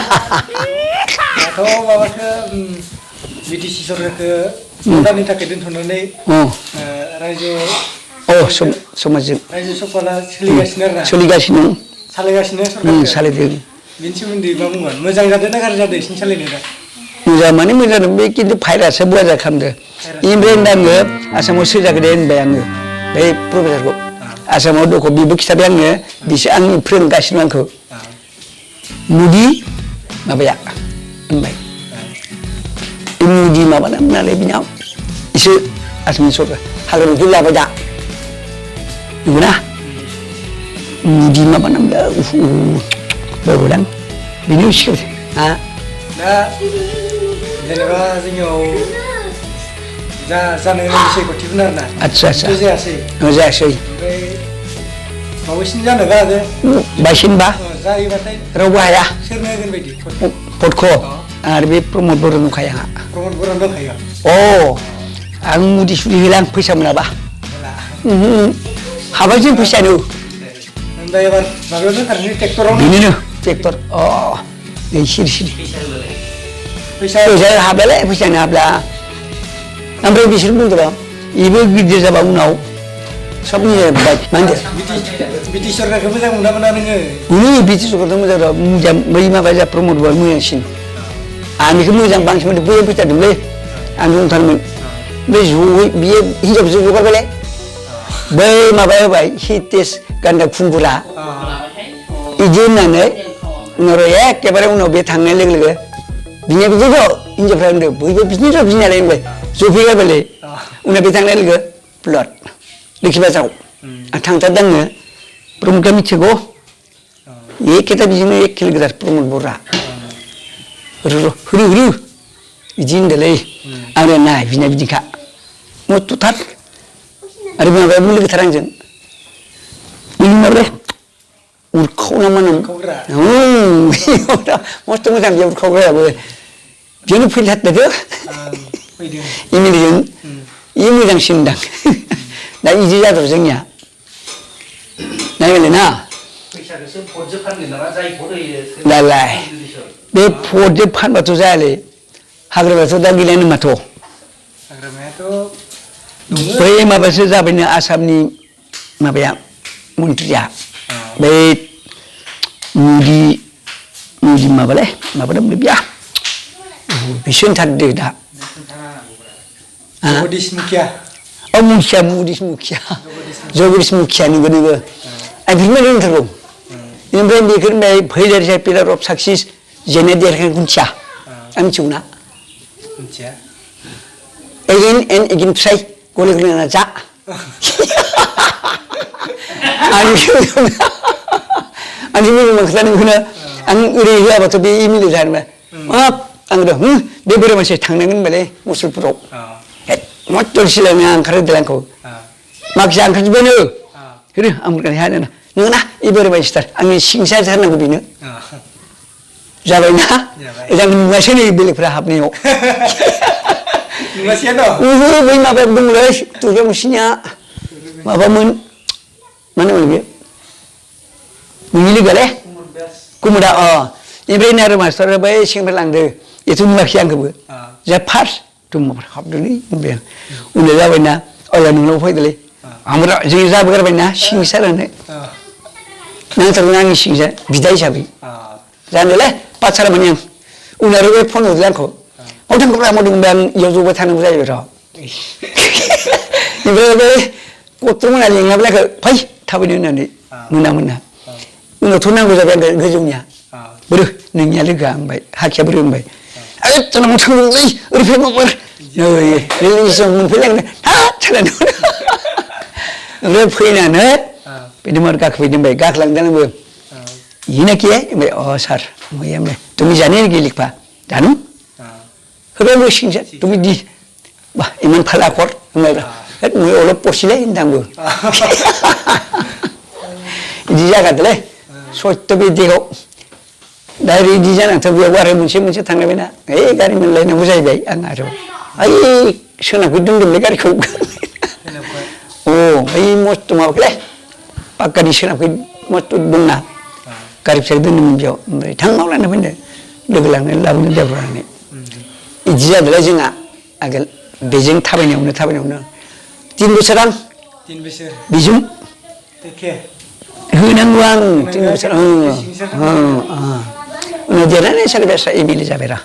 दाथ' माबाखौ बिटिसि सरकारखौ मदानि थाखाय दोनथ'नानै रायजो समाजजों रायजो सफाला सोलिगासिनो आरोना सोलिगासिनो सालायगासिनो सरकारखौ सालायदों बेनि सोमोन्दै मा बुंगोन मोजां जादों ना गाज्रि जादों एसिनि सालायनाय दा मोजां माने मोजां बे खिन्थु भाइरासआ बया खालामदो इनिफ्राय आङो आसामाव सोजागोन दे होनबाय आङो बै प्रफेसारखौ आसामाव दख बेबो खिथाबाय आङो बिसोर आंनि फोरोंगासिनो आंखौ मुदि माबाया होनबाय मुदि माबा नालाय बिनाव एसे आसामनि सरकार हाग्रानिखौ लाबाय दा नंगौना मुदि माबा नामदा बावबायदां बेनि सिगां दा जेनेबा जोंनियाव जानो गोनां सायख'थिमोन आरोना आदसा जायासै ओमफ्राय माबासिम जानोबो हागौ बायसिनबा जायोबाथाय रावबो हाया सोरनो होगोन बायदि भटखौ आरो बे प्रमद बर' दंखायो आंहा प्रमद बर' दंखायो आं मुदि सुदि होला आं फैसा मोनाबा हाबाय जों फैसानो होनबा एबार माबायाव दोनथारनोसै ट्रेक्टराव बेनिनो ट्रेक्टर नै सिरि फैसा हाबालाय फैसानो हाब्ला ओमफ्राय बिसोर बुंदों बेबो गिदिर जाबा उनाव सब बाइक मा होनदों बिटि सरकारखौ मोजां मोना मोना नोङो बिटि सरकारथ' मोजां बै माबा जा प्रमद बर मोजांसिन आं बेखौ मोजां बांसिन मोनदों बैयाव फैथारदोंलै आं बुंथारमोन बे जयै बियो हिनजावजों जगारबायलाय बै माबा होबाय हितेश गान्दा खुंगुरा बिदि होननानै उनाव एखेबारे उनाव बे थांनाय लोगो लोगो बिनिया बिदिथ' हिनजावफ्रा होनदों बयबो बिदिनोथ' बिनालाय होनबाय जफैबायबालाय उनाव बे थांनाय लोगो प्लट लोखि बाजाराव आं थांथारदों आङो प्रमदआ मिथिगौ एखेथा बिजोंनो एखे लोगोदार प्रमद बर'आ होरो बिदि होनदोंलै आं नाय बिना बिदिखा मथ'थार आरो माबायाबो लोगोथार आंजों माबालाय उरखावना मा नाम मस्थ' मोजां बे उरखावग्रायाबो बेयावनो फैथारदों एमएलएजों इयो मोजांसिन दां दा इदि जादों जोंनिया नायगोनलै ना दालाय बे भटजों फानबाथ' जायालै हाग्रामायाथ' दा गैलानो माथो बै माबासो जाबायनो आसामनि माबाया मन्थ्रिया बै मुदि माबालाय माबादों बिया बिसो होनथारदो दा जगदिश मुखिया नोंगो आं बेखौनो रोंथारगौ ओमफ्राय बेखौ होनबाय फैलार पिलार अफ साक्सेस जेने देरहागोन मिथिया आं मिथिगौ ना एगेन एन्ड एगेन ट्राइ गले गले नाजा आंनि मोजां खोथा नोंखौनो आं ओरै होआबाथ' बे एमएलए जानोबा आं बे बोराय मानसि थांनांगोन होनबालै मुसलपुराव मथ्थ' सिलायनो ओंखारहोदों आंखौ माखासे ओंखारजोब्बायनो होनो आं बुंनानै हाया नोंना ए बोराय मानसिथार आंनि सिंसा जाथारनांगौ बेनो जाबायना आं नुवासै नै बेलेगफ्रा हाबनायाव बै माबाया दंलै दुर्गा मुसिनिया माबामोन मा होनोमोन बे नोंनि लोगोआलै कुमुदा ओमफ्राय नारु मास्टारा बै सिंनिफ्राय लांदो एथ' नुवाखै आंखौबो जा फार्स्ट दंमाफोर हाबदोंलै होनबाय आं उनाव जाबायना अला नोंनाव फैदोलै आमरा जों जाबोगारबायना सिंसा होनो नांथारगोन आंनि सिंसा बिदा हिसाबै जानोलै पाठसाला माने आं उनाव बे फन हरदों आंखौ थांखोब्रा मावदों होनबा आं इयाव ज'बा थानांगौ जायो र' ओमफ्राय बे गथ'र मोना लिङाब्ला फै थाबैनो होननानै मोना उनावथ' नांगौ जाबाय आं गोजौनिया बोरो नोंनिया लोगोआ होनबाय हाखिया बोरो होनबाय जोंना मोनथांलै ओरैफाय माबार मोनफैलायगोन ओमफ्राय फैनानै बिदि मार गाखोफैदों होनबाय गाखोलांदों आंबो इनाखि होनबाय सार मैया होनबाय तुमी जाने की लिखा जानू होबाय आंबो सिंसा तुमी दि बा इमान फालाखर होनबाय मैं अलप पसिलाय होनदों आंबो बिदि जागारदोंलै सयथ' बे देगाव दा रेडि जानानैथ' बेयाव आरो मोनसे थांलायबायना गारि मोनलायनांगौ जाहैबाय आं आरो सोनाबखै दोनदोंलै गारिखौ बै मस्थ' माबाखैलै पाक्कानि सोनाबखै मस्थ' दंना गारि फिसा दोनदोंमोन बेयाव ओमफ्राय थां मावलाना फैदों लोगो लांनानै लाबोनो देब्रानानै बिदि जादोंलाय जोंहा आगोल बेजों थाबायनायावनो 3 बोसोर आं 3 बोसोर बेजों एखे होनांगौ आं 3 होनांगौ, बोसोर बेसेबां उनाव देरनानै साख्रि बाख्रि एम एल ए जाबाय रा